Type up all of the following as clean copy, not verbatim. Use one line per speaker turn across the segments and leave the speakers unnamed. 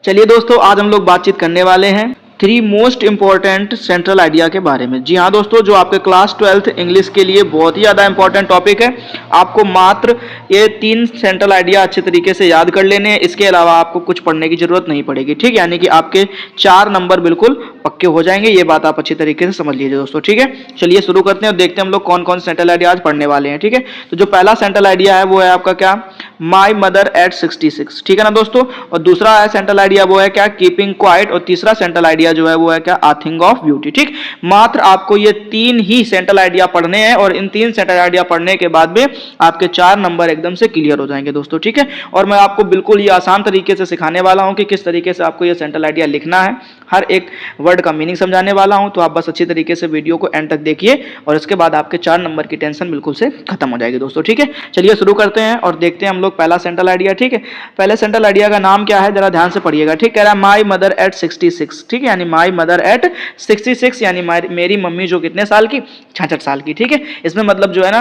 चलिए दोस्तों, आज हम लोग बातचीत करने वाले हैं 3 मोस्ट इंपॉर्टेंट सेंट्रल आइडिया के बारे में। जी हाँ दोस्तों, जो आपके क्लास 12th इंग्लिश के लिए बहुत ही ज़्यादा इंपॉर्टेंट टॉपिक है। आपको मात्र ये 3 सेंट्रल आइडिया अच्छे तरीके से याद कर लेने हैं। इसके अलावा आपको कुछ पढ़ने की जरूरत नहीं पड़ेगी, ठीक है। यानी कि आपके 4 नंबर बिल्कुल पक्के हो जाएंगे। ये बात आप अच्छी तरीके से समझ लीजिए दोस्तों, ठीक है। चलिए शुरू करते हैं और देखते हैं हम लोग कौन कौन सेंट्रल आइडिया आज पढ़ने वाले हैं, ठीक है। तो जो पहला सेंट्रल आइडिया है वो है आपका क्या, माई मदर एट 66, ठीक है ना दोस्तों। और दूसरा है सेंट्रल आइडिया वो है क्या, कीपिंग क्वाइट। और तीसरा सेंट्रल आइडिया जो है वो है क्या, आ थिंग ऑफ ब्यूटी, ठीक। मात्र आपको ये 3 ही सेंट्रल आइडिया पढ़ने हैं और इन 3 सेंट्रल आइडिया पढ़ने के बाद में आपके 4 नंबर एकदम से क्लियर हो जाएंगे दोस्तों, ठीक है। और मैं आपको बिल्कुल ये आसान तरीके से सिखाने वाला हूं कि किस तरीके से आपको ये सेंट्रल आइडिया लिखना है। हर एक वर्ड का मीनिंग समझाने वाला हूं, तो आप बस अच्छी तरीके से वीडियो को एंड तक देखिए और इसके बाद आपके 4 नंबर की टेंशन बिल्कुल से खत्म हो जाएगी दोस्तों, ठीक है। चलिए शुरू करते हैं और देखते हैं हम लोग पहला सेंट्रल आइडिया, ठीक है। पहले सेंट्रल आइडिया का नाम क्या है, जरा ध्यान से पढ़िएगा, ठीक। कह रहा है माई मदर एट 66, ठीक है। यानी माई मदर एट 66 यानी मेरी मम्मी जो कितने साल की, 66 साल की, ठीक है। इसमें मतलब जो है ना,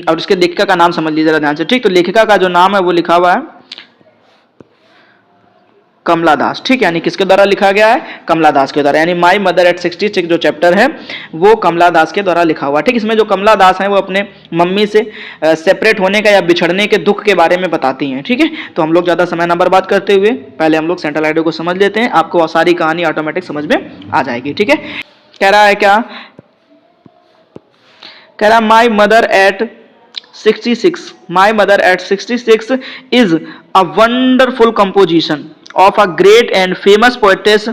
और उसके लेखिका का नाम समझ लीजिए जरा ध्यान से, ठीक। तो लेखिका का जो नाम है वो लिखा हुआ है कमला दास, ठीक। यानी किसके द्वारा लिखा गया है, कमला दास के द्वारा। यानी माई मदर एट 66 जो चैप्टर है वो कमला दास के द्वारा लिखा हुआ, ठीक। इसमें जो कमला दास है वो अपने मम्मी से सेपरेट होने का या बिछड़ने के दुख के बारे में बताती हैं, ठीक है। तो हम लोग ज़्यादा समय ना बर्बाद करते हुए पहले हम लोग सेंट्रल आइडिया को समझ लेते हैं। आपको सारी कहानी ऑटोमेटिक समझ में आ जाएगी, ठीक है। कह रहा है क्या, कह रहा my mother at 66, my mother at 66 is a wonderful composition of a great and famous poetess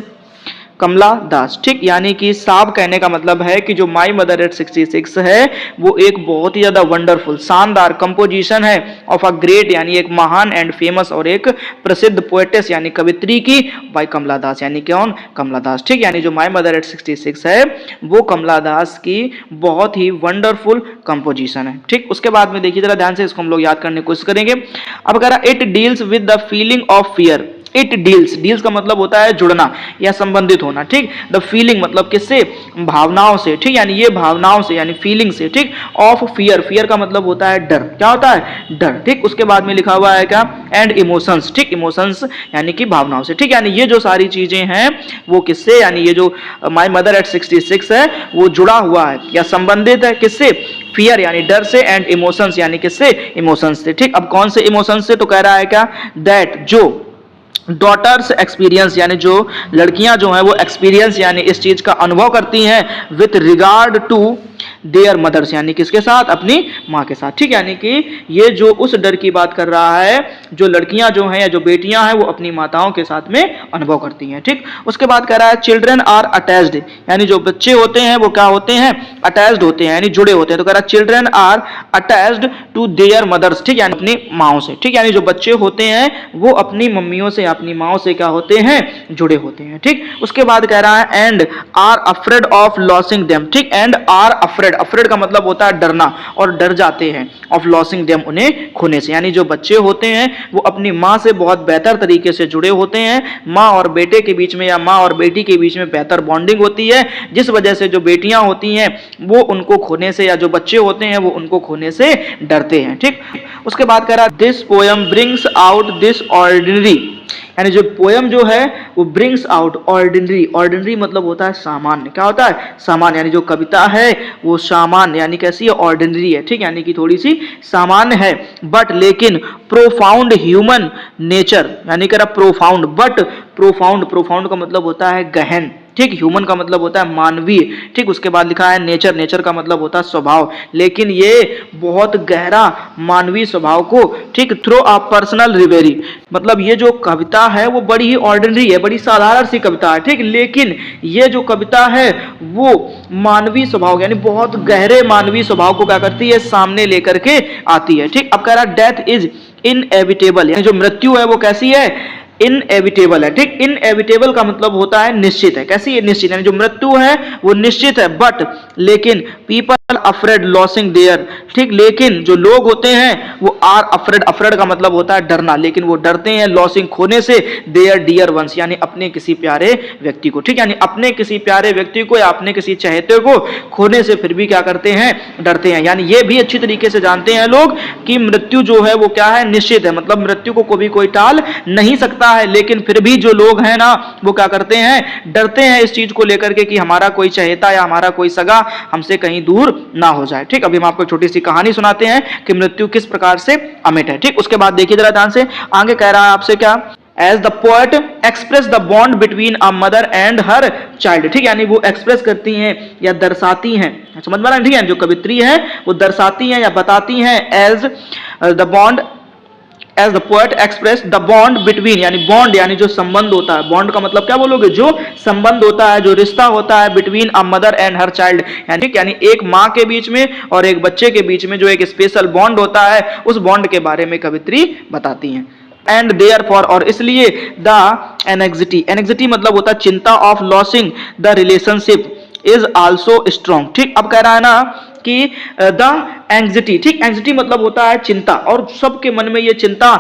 Kamala Das, ठीक। यानी कि साहब कहने का मतलब है कि जो माई मदर एट 66 है वो एक बहुत ही ज्यादा वंडरफुल शानदार कंपोजिशन है ऑफ अ ग्रेट यानी एक महान एंड फेमस और एक प्रसिद्ध पोएटेस यानी कवित्री की बाय कमला दास, यानी कौन, कमला दास, ठीक। यानी जो माई मदर एट 66 है वो कमला दास की बहुत ही वंडरफुल कंपोजिशन है, ठीक। उसके बाद में देखिए जरा ध्यान से, इसको हम लोग याद करने की कोशिश करेंगे। अब कह रहा it deals with the feeling of fear. It deals, deals का मतलब होता है जुड़ना या संबंधित होना, ठीक। द फीलिंग मतलब किससे, भावनाओं से, ठीक। यानी ये भावनाओं से यानी फीलिंग से, ठीक। ऑफ फियर, फियर का मतलब होता है डर, क्या होता है, डर, ठीक। उसके बाद में लिखा हुआ है क्या, एंड इमोशंस, ठीक। इमोशंस यानी कि भावनाओं से, ठीक। यानी ये जो सारी चीजें हैं वो किससे, यानी ये जो माई मदर एट 66 है वो जुड़ा हुआ है या संबंधित है किससे, फियर यानी डर से, एंड इमोशंस यानी किससे, इमोशंस से, ठीक। अब कौन से इमोशंस से, तो कह रहा है क्या, दैट जो डॉटर्स एक्सपीरियंस यानी जो लड़कियां जो हैं वो एक्सपीरियंस यानी इस चीज का अनुभव करती हैं with regard to their mothers यानी किसके साथ, अपनी माँ के साथ, ठीक। यानी कि ये जो उस डर की बात कर रहा है जो लड़कियां जो हैं या जो बेटियां हैं वो अपनी माताओं के साथ में अनुभव करती हैं, ठीक। उसके बाद कह रहा है चिल्ड्रन आर अटैच्ड, यानी जो बच्चे होते हैं वो क्या होते हैं, अटैच्ड होते हैं यानी जुड़े होते हैं। तो कह रहा है children are attached to their mothers, ठीक। यानी अपनी माओ से, ठीक। यानी जो बच्चे होते हैं वो अपनी मम्मियों से अपनी माओ से क्या होते हैं, जुड़े होते हैं, ठीक। उसके बाद कह रहा है and are afraid of losing them, ठीक। एंड आर अफ्रेड, अफ्रेड का मतलब होता है डरना और डर जाते हैं, ऑफ लॉसिंग देम उन्हें खोने से। यानी जो बच्चे होते हैं वो अपनी माँ से बहुत बेहतर तरीके से जुड़े होते हैं, माँ और बेटे के बीच में या माँ और बेटी के बीच में बेहतर बॉन्डिंग होती है, जिस वजह से जो बेटियां होती हैं वो उनको खोने से या जो बच्चे होते हैं वो उनको खोने से डरते हैं, ठीक। उसके बाद कह रहा this poem brings out this ordinary, यानी जो पोएम जो है वो ब्रिंग्स आउट ऑर्डिनरी, ऑर्डिनरी मतलब होता है सामान्य, क्या होता है, सामान्य। यानी जो कविता है वो सामान्य यानी कैसी है, ऑर्डिनरी है, ठीक। यानी कि थोड़ी सी सामान्य है, बट लेकिन प्रोफाउंड ह्यूमन नेचर, यानी कह रहा प्रोफाउंड, बट प्रोफाउंड, प्रोफाउंड का मतलब होता है गहन, ठीक। ह्यूमन का मतलब होता है मानवीय, ठीक। उसके बाद लिखा है नेचर, नेचर का मतलब होता है स्वभाव, लेकिन ये बहुत गहरा मानवीय स्वभाव को, ठीक, थ्रू अ पर्सनल रिवेरी, मतलब ये जो कविता है वो बड़ी ही ऑर्डिनरी है, बड़ी साधारण सी कविता है, ठीक। लेकिन ये जो कविता है वो मानवीय स्वभाव यानी बहुत गहरे मानवीय स्वभाव को क्या करती है, सामने लेकर के आती है, ठीक। अब कह रहा डेथ इज इनएविटेबल, यानी जो मृत्यु है वो कैसी है, इनएविटेबल है, ठीक। इनएविटेबल का मतलब होता है निश्चित है, कैसी है, निश्चित, यानी जो मृत्यु है वो निश्चित है, बट लेकिन पीपल अफ्रेड लॉसिंग देयर, ठीक, लेकिन जो लोग होते हैं वो आर अफ्रेड, अफ्रेड का मतलब होता है डरना, लेकिन वो डरते हैं लॉसिंग खोने से, देयर डियर वंस यानी अपने किसी प्यारे व्यक्ति को, ठीक, यानी अपने किसी प्यारे व्यक्ति को या अपने किसी चहेते को खोने से फिर भी क्या करते हैं, डरते हैं। यानी ये भी अच्छी तरीके से जानते हैं लोग कि मृत्यु जो है वो क्या है, निश्चित है, मतलब मृत्यु को कभी कोई टाल नहीं सकता है, लेकिन फिर भी जो लोग हैं ना वो क्या करते हैं, डरते हैं इस चीज को लेकर के कि हमारा कोई चहेता या हमारा कोई सगा हमसे कहीं दूर ना हो जाए। ठीक, अभी हम आपको छोटी सी कहानी सुनाते हैं कि मृत्यु किस प्रकार से अमिट है। ठीक, उसके बाद देखिए जरा ध्यान से, आगे कह रहा है आपसे क्या, as the poet express the bond between a mother and her child, ठीक, यानी वो एक्सप्रेस करती हैं या दर्शाती हैं, समझ में आ रहा है, ठीक है, जो कवित्री है वो दर्शाती हैं या बताती हैं as the bond, as the poet express the bond between, यानी बॉन्ड यानी जो संबंध होता है, बॉन्ड का मतलब क्या बोलोगे, जो संबंध होता है, जो रिश्ता होता है between a mother and her child, यानी एक माँ के बीच में और एक बच्चे के बीच में जो एक स्पेशल बॉन्ड होता है, उस बॉन्ड के बारे में कवित्री बताती हैं। एंड देयर फॉर, और इसलिए द एनेक्सिटी, एनेक्सिटी मतलब होता है चिंता of losing the relationship is also strong. ठीक, अब कह रहा है ना कि द एंग्जाइटी, ठीक, एंग्जाइटी मतलब होता है चिंता, और सबके मन में ये चिंता,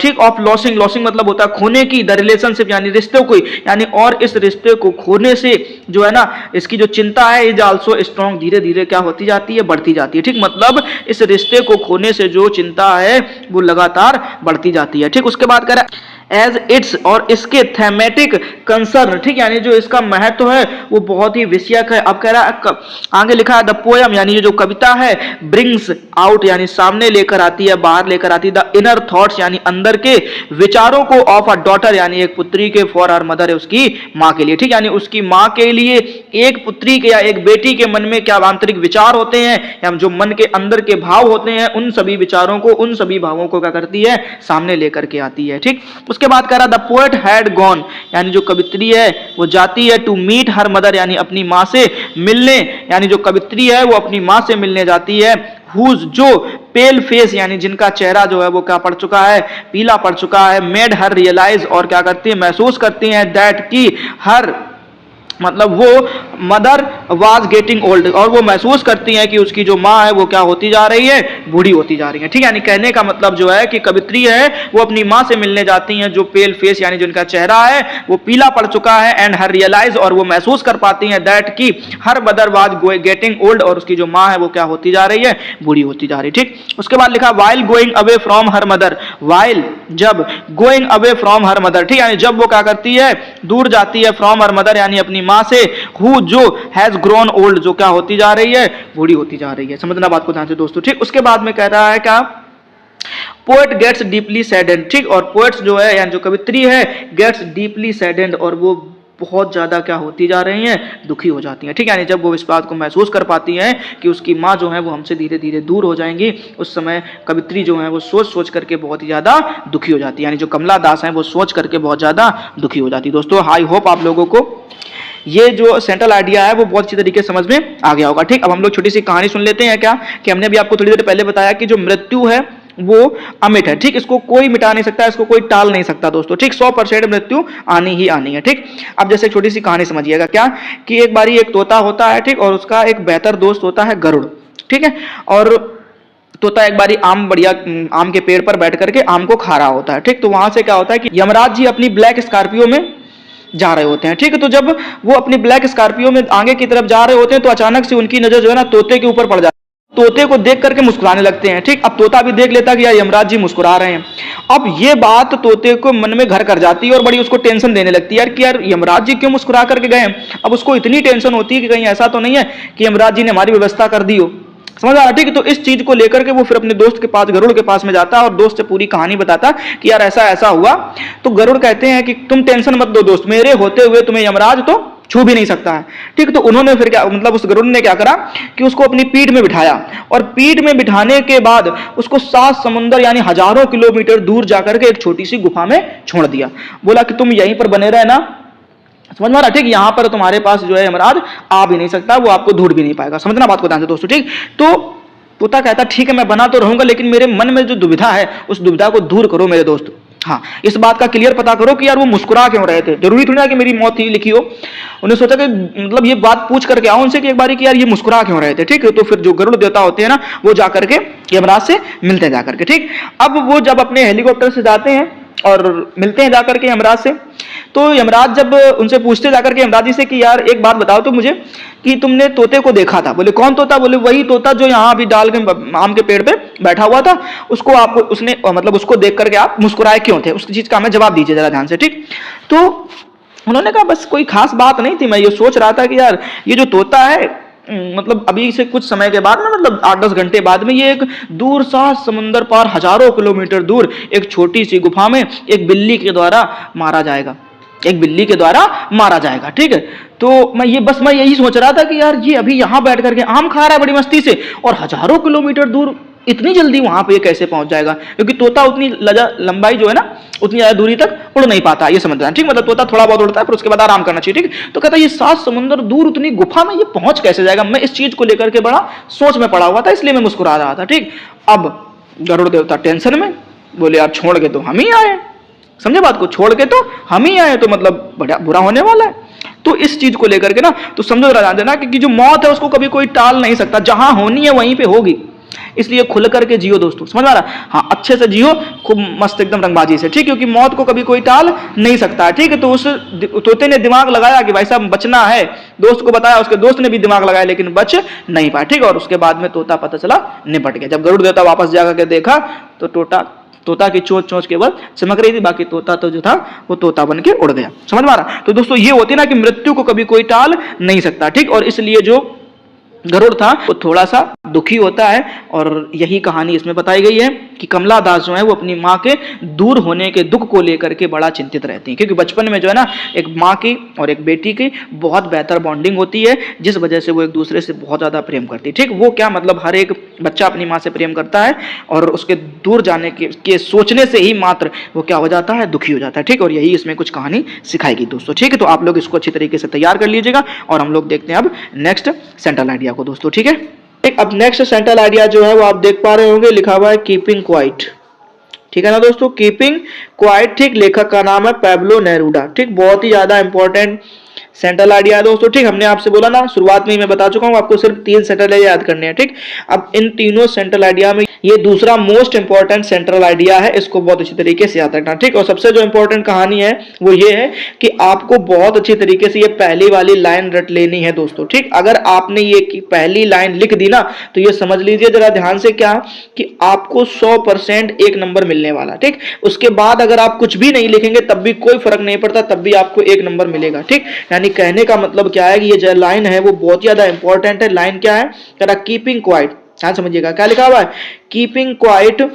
ठीक, ऑफ लॉसिंग, लॉसिंग मतलब होता है खोने की, द रिलेशनशिप यानी रिश्ते को, यानी और इस रिश्ते को खोने से जो है ना इसकी जो चिंता है इज आल्सो स्ट्रॉन्ग, धीरे धीरे क्या होती जाती है, बढ़ती जाती है। ठीक, मतलब इस रिश्ते को खोने से जो चिंता है वो लगातार बढ़ती जाती है। ठीक, उसके बाद कह रहा है एज इट्स, और इसके थेमेटिक कंसर्न, ठीक, यानी जो इसका महत्व है वो बहुत ही विषयक है। अब कह रहा है आगे लिखा है द पोयम, यानी ये जो कविता है, ब्रिंग्स आउट यानी सामने लेकर आती है, बाहर लेकर आती है, द इनर थॉट्स यानी अंदर के विचारों को, ऑफ अ डॉटर यानी एक पुत्री के, फॉर हर मदर है उसकी माँ के लिए। ठीक, यानी उसकी माँ के लिए एक पुत्री के या एक बेटी के मन में क्या आंतरिक विचार होते हैं, या जो मन के अंदर के भाव होते हैं, उन सभी विचारों को, उन सभी भावों को क्या करती है, सामने लेकर के आती है। ठीक, उसके बाद कह रहा द पोएट हैड गॉन, यानी जो कवित्री है वो जाती है टू मीट हर मदर, यानी अपनी माँ से मिलने, यानी जो कवित्री है वो अपनी माँ से मिलने जाती है, हुज जो पेल फेस यानी जिनका चेहरा जो है वो क्या पड़ चुका है, पीला पड़ चुका है, मेड हर रियलाइज, और क्या करती है, महसूस करती हैं, दैट की हर मतलब वो मदर वाज गेटिंग ओल्ड, और वो महसूस करती हैं कि उसकी जो माँ है वो क्या होती जा रही है, बूढ़ी होती जा रही है। ठीक है, यानी कहने का मतलब जो है कि कवित्री है वो अपनी माँ से मिलने जाती हैं, जो पेल फेस यानी जिनका चेहरा है वो पीला पड़ चुका है, एंड हर रियलाइज, और वो महसूस कर पाती हैं, दैट की her mother was getting old, और उसकी जो माँ है वो क्या होती जा रही है, बूढ़ी होती जा रही है। ठीक, उसके बाद लिखा while going away from her mother, while जब, going away from her mother, ठीक है, जब वो क्या करती है, दूर जाती है, फ्रॉम हर मदर यानी अपनी माँ से, हु जो हैज ग्रोन ओल्ड, जो क्या होती जा रही है, बूढ़ी होती जा रही है। समझना बात को ध्यान से दोस्तों। ठीक, उसके बाद में कह रहा है क्या, पोएट गेट्स डीपली सैडेंड, ठीक, और पोएट्स जो है यानी जो कवित्री है गेट्स डीपली सैडेंड, और वो बहुत ज्यादा क्या होती जा रही हैं, दुखी हो जाती हैं। ठीक है, यानी जब वो इस बात को महसूस कर पाती हैं कि उसकी माँ जो है वो हमसे धीरे धीरे दूर हो जाएंगी, उस समय कवित्री जो है वो सोच सोच करके बहुत ही ज्यादा दुखी हो जाती है, यानी जो कमला दास है वो सोच करके बहुत ज्यादा दुखी हो जाती है। दोस्तों आई होप आप लोगों को ये जो सेंट्रल आइडिया है वो बहुत अच्छी तरीके से समझ में आ गया होगा। ठीक, अब हम लोग छोटी सी कहानी सुन लेते हैं क्या, कि हमने भी आपको थोड़ी देर पहले बताया कि जो मृत्यु है वो अमिट है। ठीक, इसको कोई मिटा नहीं सकता, इसको कोई टाल नहीं सकता दोस्तों। ठीक, 100% मृत्यु आनी ही आनी है। ठीक, अब जैसे छोटी सी कहानी समझिएगा क्या, कि एक बारी एक तोता होता है, ठीक, और उसका एक बेहतर दोस्त होता है गरुड़। ठीक है, और तोता एक बारी आम के पेड़ पर बैठ करके आम को खा रहा होता है। ठीक, तो वहां से क्या होता है कि यमराज जी अपनी ब्लैक स्कॉर्पियो में जा रहे होते हैं। ठीक है, तो जब वो अपनी ब्लैक स्कॉर्पियो में आगे की तरफ जा रहे होते हैं तो अचानक से उनकी नजर जो है ना तोते के ऊपर पड़ जाती है, तोते को देख करके मुस्कुराने लगते हैं। ठीक, अब तोता भी देख लेता कि यार यमराज जी मुस्कुरा रहे हैं। अब ये बात तोते को मन में घर कर जाती है और बड़ी उसको टेंशन देने लगती है, यार कि यार यमराज जी क्यों मुस्कुरा करके गए हैं। अब उसको इतनी टेंशन होती है कि कहीं ऐसा तो नहीं है कि यमराज जी ने हमारी व्यवस्था कर दी हो, समझ आ रहा। ठीक है, तो इस चीज को लेकर के वो फिर अपने दोस्त के पास, गरुड़ के पास में जाता है और दोस्त से पूरी कहानी बताता कि यार ऐसा ऐसा हुआ। तो गरुड़ कहते हैं कि तुम टेंशन मत दो दोस्त, मेरे होते हुए तुम्हें यमराज तो छू भी नहीं सकता है। ठीक, तो उन्होंने फिर क्या, मतलब उस गरुड़ ने क्या करा कि उसको अपनी पीठ में बिठाया, और पीठ में बिठाने के बाद उसको 7 समुंदर यानी हजारों किलोमीटर दूर जाकर के एक छोटी सी गुफा में छोड़ दिया। बोला कि तुम यहीं पर बने रहना, समझ में आ रहा। ठीक, यहाँ पर तुम्हारे पास जो है यमराज आ भी नहीं सकता, वो आपको ढूंढ भी नहीं पाएगा। समझना बात को ध्यान से दोस्तों। ठीक, तो तोता कहता ठीक है मैं बना तो रहूंगा, लेकिन मेरे मन में जो दुविधा है उस दुविधा को दूर करो मेरे दोस्त। हाँ, इस बात का क्लियर पता करो कि यार वो मुस्कुरा क्यों रहे थे। जरूरी थोड़ी ना कि मेरी मौत ही लिखी हो। उन्हें सोचा कि मतलब ये बात पूछ करके आओ उनसे कि एक बारी कि यार ये मुस्कुरा क्यों रहे थे। ठीक है, तो फिर जो गरुड़ देवता होते हैं ना, वो जाकर के यमराज से मिलते हैं जाकर के। ठीक, अब वो जब अपने हेलीकॉप्टर से जाते हैं और मिलते हैं जाकर के यमराज से, तो यमराज जब उनसे पूछते जाकर के यमराज जी से कि यार एक बात बताओ तो मुझे कि तुमने तोते को देखा था। बोले कौन तोता? बोले वही तोता जो यहाँ अभी डाल के आम के पेड़ पे बैठा हुआ था, उसको आप उसने मतलब उसको देख करके आप मुस्कुराए क्यों थे? उस चीज का हमें जवाब दीजिए जरा ध्यान से। ठीक, तो उन्होंने कहा बस कोई खास बात नहीं थी, मैं ये सोच रहा था कि यार ये जो तोता है मतलब अभी से कुछ समय के बाद ना, मतलब 8-10 घंटे बाद में ये एक दूर सा समंदर पार हजारों किलोमीटर दूर एक छोटी सी गुफा में एक बिल्ली के द्वारा मारा जाएगा, एक बिल्ली के द्वारा मारा जाएगा। ठीक है, तो मैं यही सोच रहा था कि यार ये अभी यहाँ बैठ करके आम खा रहा है बड़ी मस्ती से, और हजारों किलोमीटर दूर इतनी जल्दी वहां पे कैसे पहुंच जाएगा? क्योंकि तोता उतनी लंबाई जो है ना, उतनी ज्यादा दूरी तक उड़ नहीं पाता, ये समझना। ठीक, मतलब तोता थोड़ा बहुत उड़ता है फिर उसके बाद आराम करना चाहिए। ठीक, तो कहता है ये 7 समुंदर दूर उतनी गुफा में ये पहुंच कैसे जाएगा? मैं इस चीज को लेकर के बड़ा सोच में पड़ा हुआ था, इसलिए मैं मुस्कुरा रहा था। ठीक, अब गरुड़ देवता टेंशन में, बोले यार छोड़ के तो हम ही आए, समझे बात को, छोड़ के तो हम ही आए, तो मतलब बड़ा बुरा होने वाला है। तो इस चीज को लेकर के ना, तो समझो जरा, जान देना कि जो मौत है उसको कभी कोई टाल नहीं सकता, जहां होनी है वहीं पे होगी, इसलिए खुल करके जियो दोस्तों, समझ आ रहा? हाँ, अच्छे से जियो, खूब मस्त एकदम रंगबाजी से। ठीक, क्योंकि मौत को कभी कोई टाल नहीं सकता है। ठीक है, तो उस तोते ने दिमाग लगाया कि भाई साहब बचना है, दोस्त को बताया, उसके दोस्त ने भी दिमाग लगाया लेकिन बच नहीं पाया। ठीक, और उसके बाद में तोता पता चला निपट गया। जब गरुड़ देवता वापस जाकर के देखा तो तोता की चोंच केवल चमक रही थी, बाकी तोता तो जो था वो तोता बन के उड़ गया। समझ में आ रहा? तो दोस्तों ये होती है ना कि मृत्यु को कभी कोई टाल नहीं सकता। ठीक, और इसलिए जो गरुड़ था वो थोड़ा सा दुखी होता है, और यही कहानी इसमें बताई गई है कि कमला दास जो है वो अपनी माँ के दूर होने के दुख को लेकर के बड़ा चिंतित रहती हैं, क्योंकि बचपन में जो है ना एक माँ की और एक बेटी की बहुत बेहतर बॉन्डिंग होती है, जिस वजह से वो एक दूसरे से बहुत ज़्यादा प्रेम करती है। ठीक, वो क्या मतलब हर एक बच्चा अपनी माँ से प्रेम करता है, और उसके दूर जाने के सोचने से ही मात्र वो क्या हो जाता है, दुखी हो जाता है। ठीक, और यही इसमें कुछ कहानी सिखाएगी दोस्तों। ठीक है, तो आप लोग इसको अच्छी तरीके से तैयार कर लीजिएगा, और हम लोग देखते हैं अब नेक्स्ट सेंट्रल आइडिया को दोस्तों। ठीक है, एक अब नेक्स्ट सेंट्रल आइडिया जो है वो आप देख पा रहे होंगे, लिखा हुआ है कीपिंग क्वाइट। ठीक है ना दोस्तों, कीपिंग क्वाइट। ठीक, लेखक का नाम है पैब्लो नेरूडा। ठीक, बहुत ही ज्यादा इंपॉर्टेंट सेंट्रल आइडिया है दोस्तों। ठीक, हमने आपसे बोला ना शुरुआत में ही मैं बता चुका हूं, आपको सिर्फ 3 सेंट्रल आइडिया याद करने हैं। ठीक, अब इन तीनों सेंट्रल आइडिया में ये दूसरा मोस्ट इंपॉर्टेंट सेंट्रल आइडिया है, इसको बहुत अच्छी तरीके से याद रखना। ठीक, और सबसे जो इंपॉर्टेंट कहानी है वो ये है कि आपको बहुत अच्छी तरीके से ये पहली वाली लाइन रट लेनी है दोस्तों। ठीक, अगर आपने ये पहली लाइन लिख दी ना, तो ये समझ लीजिए जरा ध्यान से क्या कि आपको 100% एक नंबर मिलने वाला। ठीक, उसके बाद अगर आप कुछ भी नहीं लिखेंगे तब भी कोई फर्क नहीं पड़ता, तब भी आपको एक नंबर मिलेगा। ठीक, यानी कहने का मतलब क्या है कि ये जो लाइन है वो बहुत ज्यादा इंपॉर्टेंट है। लाइन क्या है? कीपिंग क्वाइट, ध्यान समझिएगा क्या लिखा हुआ है, keeping quiet.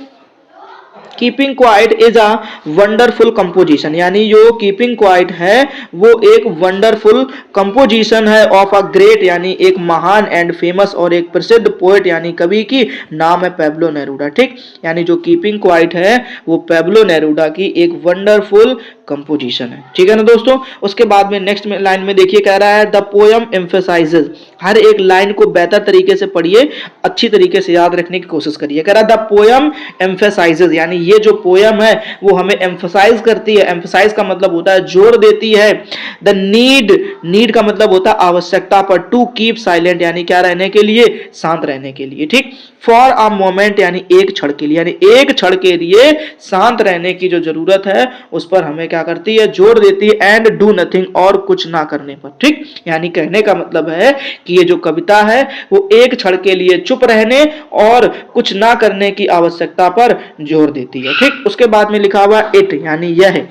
Keeping quiet is a wonderful composition, यानी जो कीपिंग क्वाइट है वो एक वंडरफुल कंपोजिशन है ऑफ अ ग्रेट, यानी एक महान एंड फेमस और एक प्रसिद्ध पोएट यानी कवि की नाम है पैब्लो नेरूडा। ठीक, यानी जो कीपिंग क्वाइट है वो पैब्लो नेरूडा की एक वंडरफुल कंपोजिशन है। ठीक है ना दोस्तों, उसके बाद में नेक्स्ट लाइन में देखिए कह रहा है द पोयम एम्फेसाइजेज। हर एक लाइन को बेहतर तरीके से पढ़िए, अच्छी तरीके से याद रखने की कोशिश करिए। कह रहा है द पोयम एम्फेसाइजेज, यानी ये जो पोयम है वो हमें एम्फसाइज करती है। एम्फसाइज का मतलब होता है जोर देती है। द नीड का मतलब होता है आवश्यकता पर। टू कीप साइलेंट, यानी क्या रहने के लिए, शांत रहने के लिए। ठीक, फॉर अ मोमेंट, यानी एक क्षण के लिए, यानी एक क्षण के लिए शांत रहने की जो जरूरत है उस पर हमें क्या करती है, जोर देती है। एंड डू नथिंग, और कुछ ना करने पर। ठीक, यानी कहने का मतलब है कि ये जो कविता है वो एक क्षण के लिए चुप रहने और कुछ ना करने की आवश्यकता पर जोर देती है। ठीक, उसके बाद में लिखा हुआ इट, यानी यह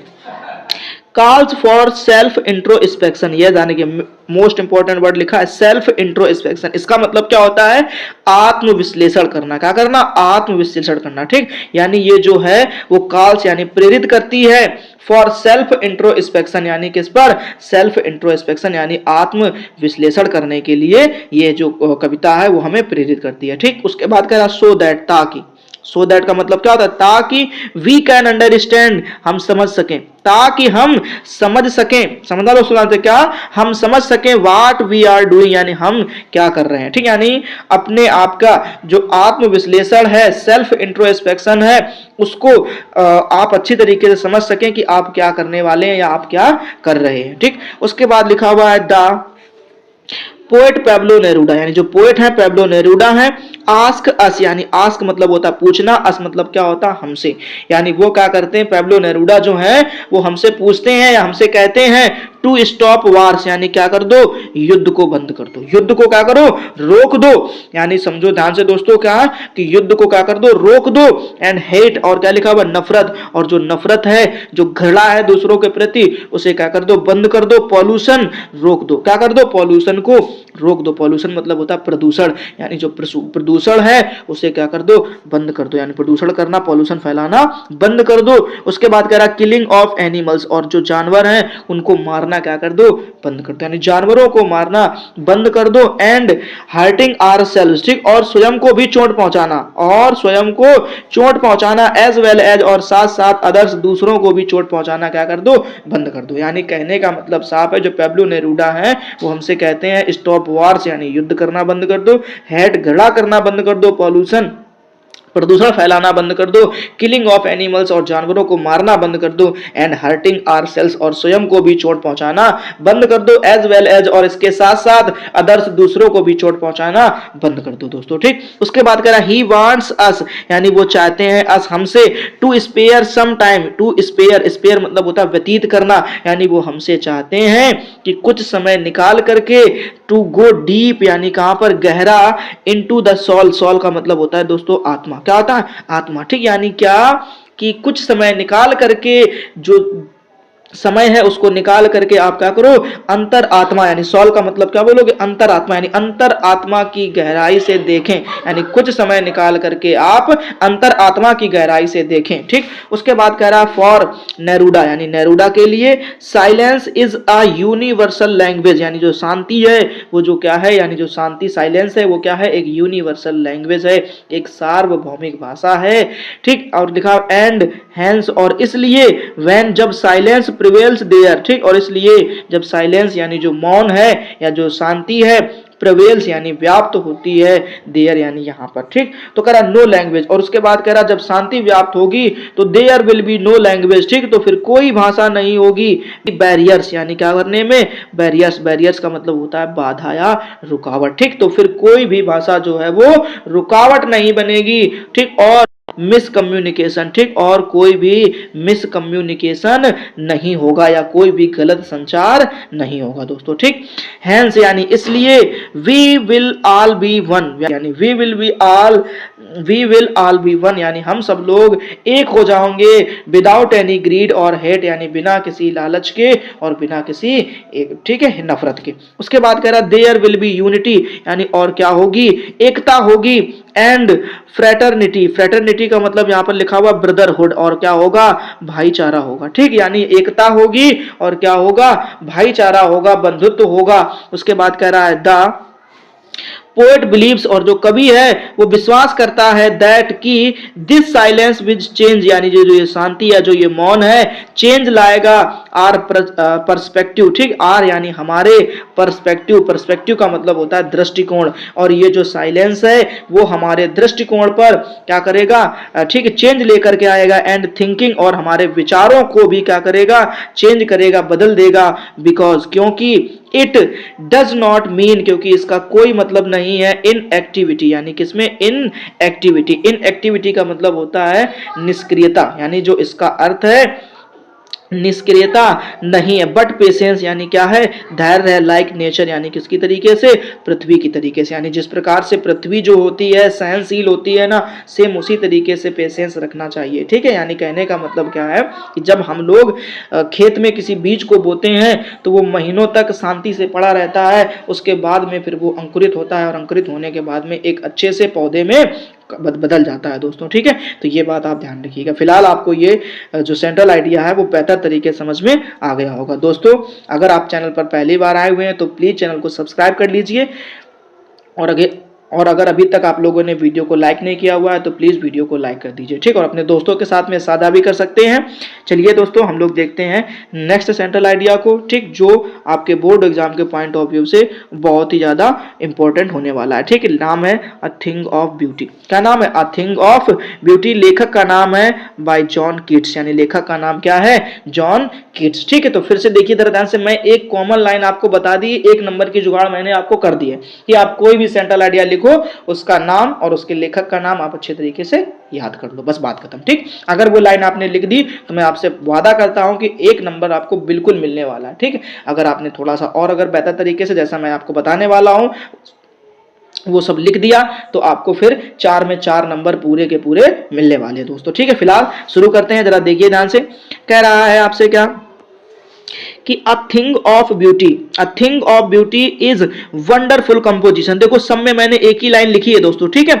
कॉल्स फॉर सेल्फ इंट्रोस्पेक्शन। यह जाने के मोस्ट इंपॉर्टेंट वर्ड लिखा है सेल्फ इंट्रोस्पेक्शन। इसका मतलब क्या होता है, आत्मविश्लेषण करना। क्या करना, आत्मविश्लेषण करना। ठीक, यानी ये जो है वो कॉल्स यानी प्रेरित करती है फॉर सेल्फ इंट्रोस्पेक्शन, यानी किस पर, सेल्फ इंट्रोस्पेक्शन यानी आत्म विश्लेषण करने के लिए ये जो कविता है वो हमें प्रेरित करती है। ठीक, उसके बाद कह रहा सो दैट, ताकि। सो दैट का मतलब क्या होता है, ताकि वी कैन अंडरस्टैंड, हम समझ सकें, ताकि हम समझ सकें, समझना लोग सुनाते क्या, हम समझ सकें व्हाट वी आर डूइंग, यानी हम क्या कर रहे हैं, ठीक, यानी अपने आप का जो आत्म विश्लेषण है, सेल्फ इंट्रोस्पेक्शन है, उसको आप अच्छी तरीके से समझ सकें कि आप क्या करने वाले हैं या आप क्या कर रहे हैं, ठीक। उसके बाद लिखा हुआ है द पोएट पेब्लो नेरूडा, यानी जो पोएट है पेब्लो नेरूडा है, आस्क अस, यानी आस्क मतलब होता है पूछना, अस मतलब क्या होता है हमसे, यानी वो क्या करते हैं, पेब्लो नेरूडा जो है वो हमसे पूछते हैं या हमसे कहते हैं टू स्टॉप वार्स, यानी क्या कर दो, युद्ध को बंद कर दो, युद्ध को क्या करो, रोक दो, यानी समझो ध्यान से दोस्तों क्या कि युद्ध को क्या कर दो, रोक दो, एंड हेट, और क्या लिखा हुआ, नफरत, और जो नफरत है, जो घृणा है दूसरों के प्रति, उसे क्या कर दो, बंद कर दो, पॉल्यूशन रोक दो, क्या कर दो, पॉल्यूशन को रोक दो, पॉल्यूशन मतलब होता है प्रदूषण, यानी जो प्रदूषण है उसे क्या कर दो, बंद कर दो, यानी प्रदूषण करना, पॉल्यूशन फैलाना बंद कर दो। उसके बाद कह रहा किलिंग ऑफ एनिमल्स, और जो जानवर हैं उनको मारना क्या कर दो, बंद कर दो, यानी जानवरों को मारना बंद कर दो, एंड हर्टिंग आवरसेल्व्स, ठीक, और स्वयं को भी चोट पहुंचाना, और स्वयं को चोट पहुंचाना, एज वेल एज, और साथ साथ अदर्स, दूसरों को भी चोट पहुंचाना क्या कर दो, बंद कर दो। यानी कहने का मतलब साफ है, जो पेब्लो नेरूडा है वो हमसे कहते हैं स्टॉप वार्स, यानी युद्ध करना बंद कर दो, हेट घड़ा करना बंद कर दो, पॉल्यूशन प्रदूषण फैलाना बंद कर दो, किलिंग ऑफ एनिमल्स, और जानवरों को मारना बंद कर दो, एंड हर्टिंग आवरसेल्व्स, और स्वयं को भी चोट पहुंचाना बंद कर दो, एज वेल एज, और इसके साथ साथ अदर्स, दूसरों को भी चोट पहुंचाना बंद कर दो दोस्तों, ठीक। उसके बाद कह रहा ही वांट्स अस, यानी वो चाहते हैं अस हमसे, to spare some time, to spare, spare मतलब होता है व्यतीत करना, यानी वो हमसे चाहते हैं कि कुछ समय निकाल करके, टू गो डीप, यानी कहां पर, गहरा, इनटू द सोल, सोल का मतलब होता है दोस्तों आत्मा, क्या होता है, आत्मा, ठीक, यानी क्या कि कुछ समय निकाल करके, जो समय है उसको निकाल करके आप क्या करो, अंतर आत्मा, यानी सॉल का मतलब क्या बोलोगे, अंतर आत्मा, यानी अंतर आत्मा की गहराई से देखें, यानी कुछ समय निकाल करके आप अंतर आत्मा की गहराई से देखें, ठीक। उसके बाद कह रहा फॉर नेरूडा, यानी नेरूडा के लिए silence is a universal language, यानी जो शांति है वो जो क्या है, यानी जो शांति साइलेंस है वो क्या है, एक यूनिवर्सल लैंग्वेज है, एक सार्वभौमिक भाषा है, ठीक। और लिखा एंड हैंस, और इसलिए व्हेन, जब साइलेंस प्रिवेल्स देयर, ठीक, और इसलिए जब साइलेंस यानी जो मौन है या जो शांति है, प्रिवेल्स यानी व्याप्त होती है, देयर यानी यहाँ पर, ठीक। तो कह रहा नो लैंग्वेज, और उसके बाद कह रहा जब शांति व्याप्त होगी तो there will be no language, ठीक, तो फिर कोई भाषा नहीं होगी, बैरियर्स यानी क्या करने में, बैरियर्स, बैरियर्स का मतलब होता है बाधा या रुकावट, ठीक, तो फिर कोई भी भाषा जो है वो रुकावट नहीं बनेगी, ठीक, और मिसकम्युनिकेशन, ठीक, और कोई भी मिसकम्युनिकेशन नहीं होगा या कोई भी गलत संचार नहीं होगा दोस्तों, ठीक। हैंस यानी इसलिए, we will all be one, यानी we will all be one, यानी हम सब लोग एक हो जाओगे, विदाउट एनी ग्रीड और हेट, यानी बिना किसी लालच के और बिना किसी एक, ठीक है, नफरत के। उसके बाद कह रहा देयर विल बी यूनिटी, यानी और क्या होगी, एकता होगी, एंड फ्रेटर्निटी, फ्रेटर्निटी का मतलब यहां पर लिखा हुआ ब्रदरहुड, और क्या होगा, भाईचारा होगा, ठीक, यानी एकता होगी और क्या होगा, भाईचारा होगा, बंधुत्व होगा। उसके बाद कह रहा है द पोएट बिलीव्स, और जो कवि है वो विश्वास करता है, दैट की दिस साइलेंस विद चेंज, यानी जो ये शांति है, जो ये मौन है, चेंज लाएगा आर पर्सपेक्टिव, ठीक, आर यानी हमारे, पर्सपेक्टिव, पर्सपेक्टिव का मतलब होता है दृष्टिकोण, और ये जो साइलेंस है वो हमारे दृष्टिकोण पर क्या करेगा, ठीक, चेंज लेकर के आएगा, एंड थिंकिंग, और हमारे विचारों को भी क्या करेगा, चेंज करेगा, बदल देगा, बिकॉज, क्योंकि, इट डज नॉट मीन, क्योंकि इसका कोई मतलब नहीं है, इन एक्टिविटी, यानी किसमें, इन एक्टिविटी, इन एक्टिविटी का मतलब होता है निष्क्रियता, यानी जो इसका अर्थ है निष्क्रियता नहीं है, बट पेशेंस यानी क्या है, धैर्य है, लाइक नेचर यानी किसकी तरीके से, पृथ्वी की तरीके से, यानी जिस प्रकार से पृथ्वी जो होती है सहनशील होती है ना, सेम उसी तरीके से पेशेंस रखना चाहिए, ठीक है। यानी कहने का मतलब क्या है कि जब हम लोग खेत में किसी बीज को बोते हैं तो वो महीनों तक शांति से पड़ा रहता है, उसके बाद में फिर वो अंकुरित होता है, और अंकुरित होने के बाद में एक अच्छे से पौधे में बदल जाता है दोस्तों, ठीक है। तो ये बात आप ध्यान रखिएगा। फिलहाल आपको ये जो सेंट्रल आइडिया है वो बेहतर तरीके से समझ में आ गया होगा दोस्तों। अगर आप चैनल पर पहली बार आए हुए हैं तो प्लीज चैनल को सब्सक्राइब कर लीजिए, और और अगर अभी तक आप लोगों ने वीडियो को लाइक नहीं किया हुआ है तो प्लीज़ वीडियो को लाइक कर दीजिए, ठीक, और अपने दोस्तों के साथ में साझा भी कर सकते हैं। चलिए दोस्तों, हम लोग देखते हैं नेक्स्ट सेंट्रल आइडिया को, ठीक, जो आपके बोर्ड एग्जाम के पॉइंट ऑफ व्यू से बहुत ही ज़्यादा इंपॉर्टेंट होने वाला है, ठीक। नाम है अ थिंग ऑफ ब्यूटी। क्या नाम है? A thing of beauty. लेखक का नाम है बाय जॉन कीट्स, यानी लेखक का नाम क्या है? जॉन कीट्स, ठीक है। तो फिर से देखिए जरा ध्यान से, मैं एक कॉमन लाइन आपको बता दी, एक नंबर की जुगाड़ मैंने आपको कर दी है कि आप कोई भी सेंट्रल आइडिया लिखो, उसका नाम और उसके लेखक का नाम आप अच्छे तरीके से याद कर लो, बस बात खत्म, ठीक। अगर वो लाइन आपने लिख दी तो मैं आपसे वादा करता हूं कि एक नंबर आपको बिल्कुल मिलने वाला है, ठीक। अगर आपने थोड़ा सा और अगर बेहतर तरीके से, जैसा मैं आपको बताने वाला हूं, वो सब लिख दिया तो आपको फिर 4 में 4 नंबर पूरे के पूरे मिलने वाले हैं दोस्तों, ठीक है। फिलहाल शुरू करते हैं, जरा देखिए ध्यान से। कह रहा है आपसे क्या कि a thing of beauty, a thing of beauty is wonderful composition. देखो सब में मैंने एक ही लाइन लिखी है दोस्तों, ठीक है,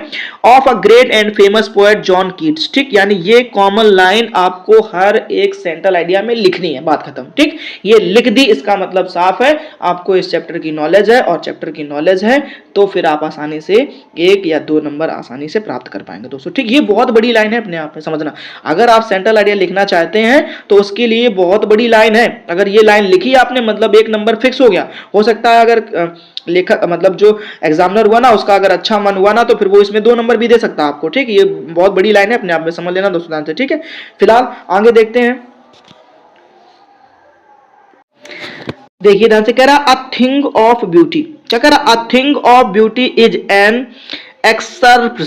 of a great and famous poet John Keats, ठीक। यानी ये कॉमन लाइन आपको हर एक सेंट्रल आइडिया में लिखनी है, बात खत्म, ठीक। ये लिख दी, इसका मतलब साफ है आपको इस चैप्टर की नॉलेज है, और चैप्टर की नॉलेज है तो फिर आप आसानी से 1 या 2 नंबर आसानी से प्राप्त कर पाएंगे दोस्तों, ठीक। ये बहुत बड़ी लाइन है अपने आप में, समझना। अगर आप सेंट्रल आइडिया लिखना चाहते हैं तो उसके लिए बहुत बड़ी लाइन है। अगर ये लाइन लिखी आपने, मतलब 1 नंबर फिक्स हो गया। हो सकता है अगर लेखक मतलब जो एग्जामिनर हुआ ना, उसका अगर अच्छा मन हुआ ना, तो फिर वो इसमें 2 नंबर भी दे सकता है आपको, ठीक। ये बहुत बड़ी लाइन है अपने आप में, समझ लेना दोस्तों ध्यान से, ठीक है। फिलहाल आगे देखते हैं, देखिए ध्यान से। कह रहा अ थिंग ऑफ ब्यूटी, क्या कह रहा? A thing of beauty is an excerpt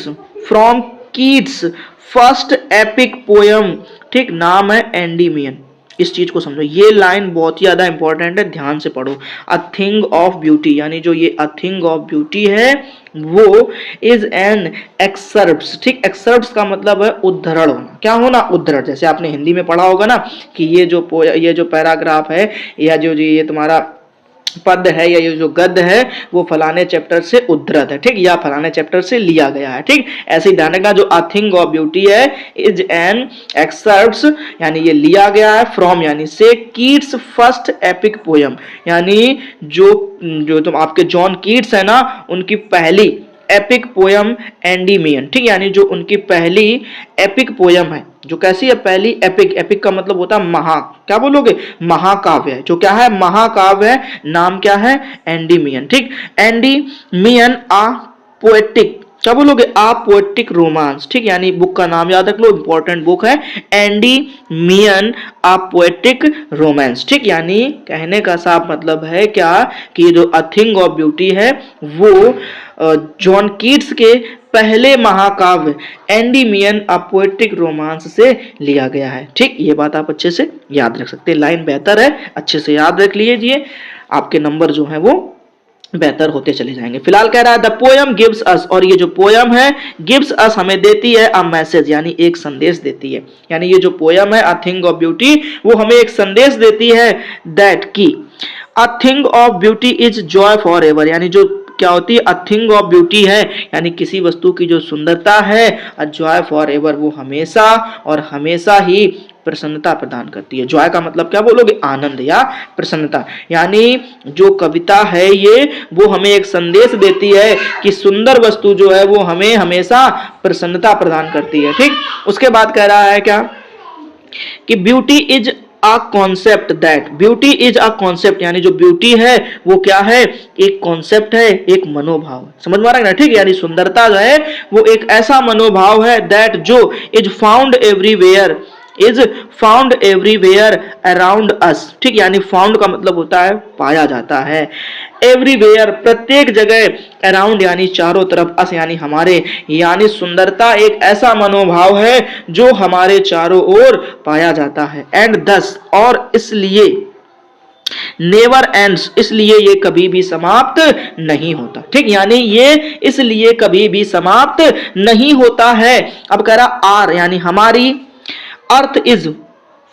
from Keats first epic poem, ठीक। नाम है एंडीमियन। इस चीज को समझो, ये लाइन बहुत ही ज्यादा इंपॉर्टेंट है, ध्यान से पढ़ो। अ थिंग ऑफ ब्यूटी, यानी जो ये अ थिंग ऑफ ब्यूटी है वो इज एन एक्सर्प्ट, ठीक। एक्सर्प्ट का मतलब है उद्धरण होना। क्या होना? उद्धरण। जैसे आपने हिंदी में पढ़ा होगा ना कि ये जो पैराग्राफ है, या जो ये तुम्हारा पद है, या ये जो गद्य है, वो फलाने चैप्टर से उद्धृत है, ठीक, या फलाने चैप्टर से लिया गया है, ठीक। ऐसे ही ध्यान रखना, जो अ थिंग ऑफ ब्यूटी है इज एन एक्सर्प्ट, यानी ये लिया गया है फ्रॉम, यानी से कीट्स फर्स्ट एपिक पोयम, यानी जो तुम आपके जॉन कीट्स है ना, उनकी पहली एपिक पोयम एंडीमियन, ठीक। यानी जो उनकी पहली एपिक पोयम है, जो कैसी है? पहली एपिक। एपिक का मतलब होता है महा, क्या बोलोगे? महाकाव्य है। जो क्या है? महाकाव्य है। नाम क्या है? एंडीमियन, ठीक। एंडीमियन आ पोएटिक, क्या बोलोगे? आ पोएटिक रोमांस, ठीक। यानी बुक का नाम याद रख लो, इंपॉर्टेंट बुक है, एंडीमियन आ पोएटिक रोमांस, ठीक। यानी कहने का साफ मतलब है क्या कि जो अ थिंग ऑफ ब्यूटी है वो जॉन कीट्स के पहले महाकाव्य एंडीमियन अ पोएटिक रोमांस से लिया गया है, ठीक। ये बात आप अच्छे से याद रख सकते हैं, लाइन बेहतर है, अच्छे से याद रख लीजिए, आपके नंबर जो है वो बेहतर होते चले जाएंगे। फिलहाल कह रहा है द पोयम गिव्स अस, और ये जो पोयम है गिव्स अस हमें देती है अ मैसेज, यानी एक संदेश देती है। यानी ये जो पोयम है अ थिंग ऑफ ब्यूटी, वो हमें एक संदेश देती है दैट की a thing of beauty is Joy for ever, यानी जो क्या होती है? अ थिंग ऑफ ब्यूटी है, यानी किसी वस्तु की जो सुंदरता है, अ जॉय फॉर एवर, वो हमेशा और हमेशा ही प्रसन्नता प्रदान करती है। जॉय का मतलब क्या बोलोगे? आनंद या प्रसन्नता। यानी जो कविता है ये, वो हमें एक संदेश देती है कि सुंदर वस्तु जो है वो हमें हमेशा प्रसन्नता प्रदान करती है, ठीक। उसके बाद कह रहा है क्या कि beauty is a concept, that beauty is a concept, यानी जो ब्यूटी है वो क्या है? एक कॉन्सेप्ट है, एक मनोभाव। समझ में आ रहा है ना, ठीक। यानी सुंदरता जो है वो एक ऐसा मनोभाव है दैट जो is found everywhere around us, ठीक। यानी फाउंड का मतलब होता है पाया जाता है, एवरीवेयर प्रत्येक जगह, अराउंड यानी चारों तरफ, अस यानी हमारे, यानी सुंदरता एक ऐसा मनोभाव है जो हमारे चारों ओर पाया जाता है। एंड दस, और इसलिए नेवर एंड्स, इसलिए ये कभी भी समाप्त नहीं होता, ठीक। यानी ये इसलिए कभी भी समाप्त नहीं होता है। अब कह रहा आर, यानी हमारी, earth is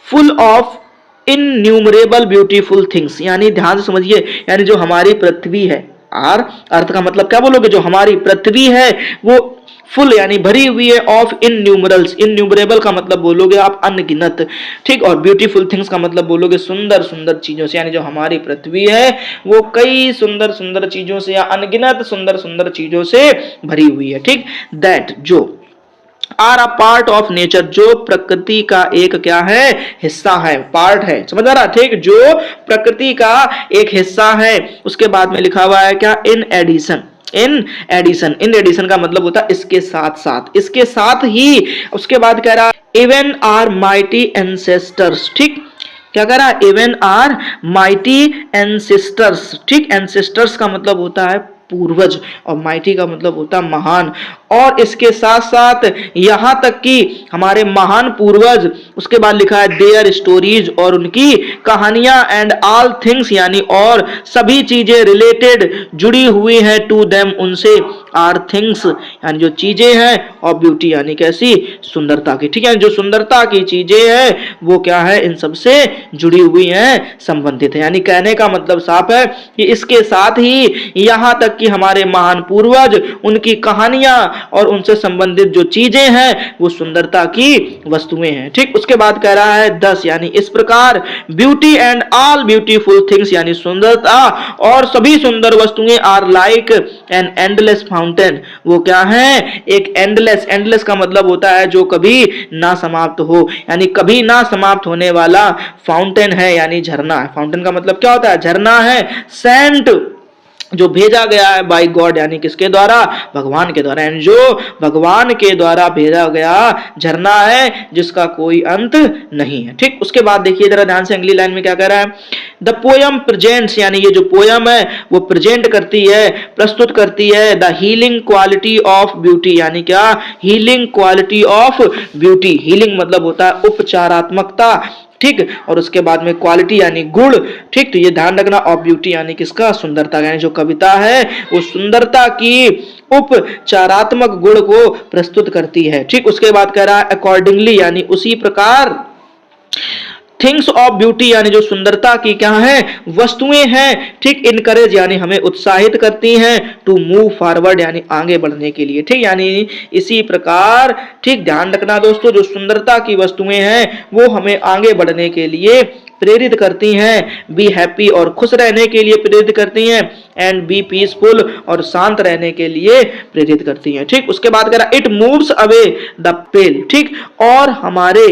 full of innumerable beautiful things, यानी ध्यान से समझिए, यानी जो हमारी पृथ्वी है, आर अर्थ का मतलब क्या बोलोगे? जो हमारी पृथ्वी है वो फुल यानी भरी हुई है ऑफ इनन्यूमरल्स, इनन्यूमरेबल का मतलब बोलोगे आप अनगिनत, ठीक, और ब्यूटीफुल थिंग्स का मतलब बोलोगे सुंदर सुंदर चीजों से, यानी जो हमारी पृथ्वी है वो कई सुंदर सुंदर चीजों से या अनगिनत सुंदर सुंदर चीजों से भरी हुई है, ठीक। दैट जो are a part of nature, जो प्रकृति का एक क्या है, हिस्सा है, पार्ट है, समझ आ रहा, ठीक, जो प्रकृति का एक हिस्सा है। उसके बाद में लिखा हुआ है क्या, in addition, in addition, in addition का मतलब होता है इसके साथ साथ, इसके साथ ही। उसके बाद कह रहा इवन आर माइटी एंसेस्टर्स, ठीक, क्या कह रहा है, इवन आर माइटी एंसेस्टर्स, ठीक, एंसेस्टर्स का मतलब होता है पूर्वज और माइटी का मतलब होता है महान, और इसके साथ साथ यहां तक कि हमारे महान पूर्वज, उसके बाद लिखा है देयर स्टोरीज, और उनकी कहानियां, एंड ऑल थिंग्स यानी और सभी चीजें रिलेटेड जुड़ी हुई हैं, टू देम उनसे, आर थिंग्स यानी जो चीजें हैं, और ब्यूटी यानी कैसी, सुंदरता की, ठीक है, जो सुंदरता की चीजें हैं वो क्या है, इन सबसे जुड़ी हुई हैं, संबंधित है। यानी कहने का मतलब साफ है कि इसके साथ ही यहां तक कि हमारे महान पूर्वज, उनकी कहानियां और उनसे संबंधित जो चीजें हैं वो सुंदरता की वस्तुएं हैं, ठीक। उसके बाद कह रहा है 10 यानी इस प्रकार, beauty and all beautiful things यानी सुंदरता और सभी सुंदर वस्तुएं, are like an endless fountain, वो क्या है, एक एंडलेस, एंडलेस का मतलब होता है जो कभी ना समाप्त हो, यानी कभी ना समाप्त होने वाला फाउंटेन है, यानी झरना है। फाउंटेन का मतलब क्या होता है, झरना है। सेंट जो भेजा गया है बाय गॉड यानी किसके द्वारा, भगवान के द्वारा, एंड जो भगवान के द्वारा भेजा गया झरना है जिसका कोई अंत नहीं है, ठीक। उसके बाद देखिए जरा ध्यान से अगली लाइन में क्या कह रहा है, द पोयम प्रेजेंट्स यानी ये जो पोयम है वो प्रेजेंट करती है, प्रस्तुत करती है, the healing quality of beauty यानी क्या, healing quality of beauty, healing मतलब होता है उपचारात्मकता, ठीक, और उसके बाद में क्वालिटी यानी गुण, ठीक, तो ये ध्यान रखना, ऑफ ब्यूटी यानी किसका, सुंदरता, यानी जो कविता है वो सुंदरता की उपचारात्मक गुण को प्रस्तुत करती है, ठीक। उसके बाद कह रहा है अकॉर्डिंगली यानी उसी प्रकार, थिंग्स ऑफ ब्यूटी यानी जो सुंदरता की क्या है, वस्तुएं हैं, ठीक, इनकरेज यानी हमें उत्साहित करती हैं, टू मूव फॉरवर्ड यानी आगे बढ़ने के लिए, ठीक, यानी इसी प्रकार, ठीक, ध्यान रखना दोस्तों, जो सुंदरता की वस्तुएं हैं वो हमें आगे बढ़ने के लिए प्रेरित करती हैं, बी हैप्पी और खुश रहने के लिए प्रेरित करती हैं, एंड बी पीसफुल और शांत रहने के लिए प्रेरित करती हैं, ठीक। उसके बाद कह रहा it moves away the pale, ठीक, और हमारे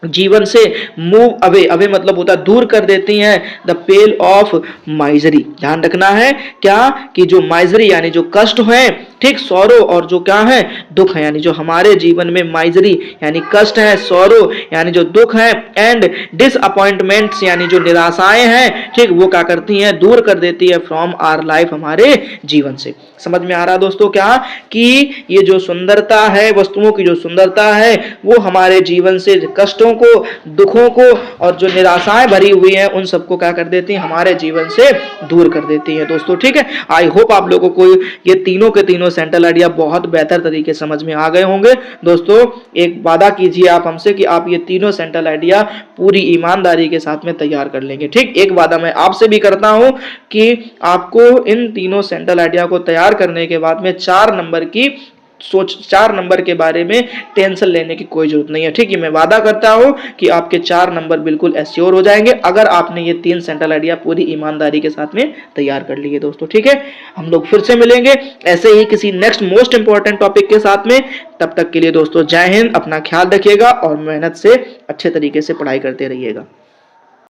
जीवन से मूव अवे, अवे मतलब होता है दूर कर देती हैं, द पेल ऑफ माइजरी, ध्यान रखना है क्या, कि जो माइजरी यानी जो कष्ट है, ठीक, सौरो और जो क्या है, दुख है, यानी जो हमारे जीवन में माइजरी यानी कष्ट है, सौरो यानी जो दुख है, एंड डिसअपॉइंटमेंट्स यानी जो निराशाएं हैं, ठीक, वो क्या करती हैं, दूर कर देती है, फ्रॉम आवर लाइफ हमारे जीवन से। समझ में आ रहा दोस्तों क्या, कि ये जो सुंदरता है, वस्तुओं की जो सुंदरता है वो हमारे जीवन से कष्टों को, दुखों को और जो निराशाएं भरी हुई हैं उन सबको क्या कर देती हैं, हमारे जीवन से दूर कर देती हैं दोस्तों, ठीक है। आई होप आप लोगों को ये तीनों के तीनों सेंट्रल आइडिया बहुत बेहतर तरीके समझ में आ गए होंगे। दोस्तों एक वादा कीजिए आप हमसे कि आप ये तीनों सेंट्रल आइडिया पूरी ईमानदारी के साथ में तैयार कर लेंगे, ठीक। एक वादा मैं आपसे भी करता हूं कि आपको इन तीनों सेंट्रल आइडिया को तैयार करने के बाद में 4 नंबर की सोच, 4 नंबर के बारे में टेंशन लेने की कोई जरूरत नहीं है, ठीक है। मैं वादा करता हूं कि आपके 4 नंबर बिल्कुल एश्योर हो जाएंगे अगर आपने ये 3 सेंट्रल आइडिया पूरी ईमानदारी के साथ में तैयार कर लिए दोस्तों, ठीक है। हम लोग फिर से मिलेंगे ऐसे ही किसी नेक्स्ट मोस्ट इंपॉर्टेंट टॉपिक के साथ में। तब तक के लिए दोस्तों जय हिंद, अपना ख्याल रखिएगा और मेहनत से अच्छे तरीके से पढ़ाई करते रहिएगा।